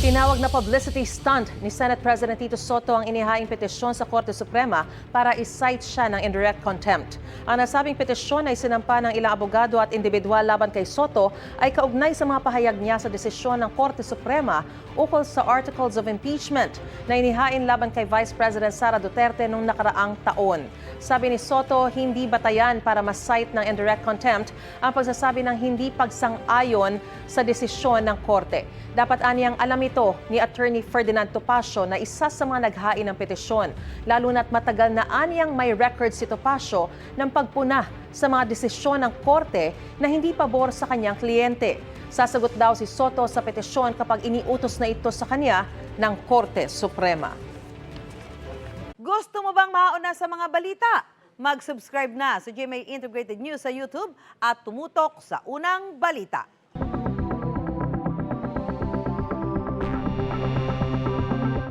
Tinawag na publicity stunt ni Senate President Tito Soto ang inihaing petisyon sa Korte Suprema para i-cite siya ng indirect contempt. Ang nasabing petisyon ay sinampa ng ilang abogado at individual laban kay Soto ay kaugnay sa mga pahayag niya sa desisyon ng Korte Suprema ukol sa Articles of Impeachment na inihain laban kay Vice President Sara Duterte noong nakaraang taon. Sabi ni Soto, hindi batayan para ma-cite ng indirect contempt ang pagsasabi ng hindi pagsang-ayon sa desisyon ng Korte. Dapat aniyang alam ito ni Attorney Ferdinand Topacio na isa sa mga naghain ng petisyon, lalo na't matagal na aniyang may record si Topacio ng pagpuna sa mga desisyon ng Korte na hindi pabor sa kanyang kliyente. Sasagot daw si Soto sa petisyon kapag iniutos na ito sa kanya ng Korte Suprema. Gusto mo bang mauna sa mga balita? Mag-subscribe na sa GMA Integrated News sa YouTube at tumutok sa unang balita.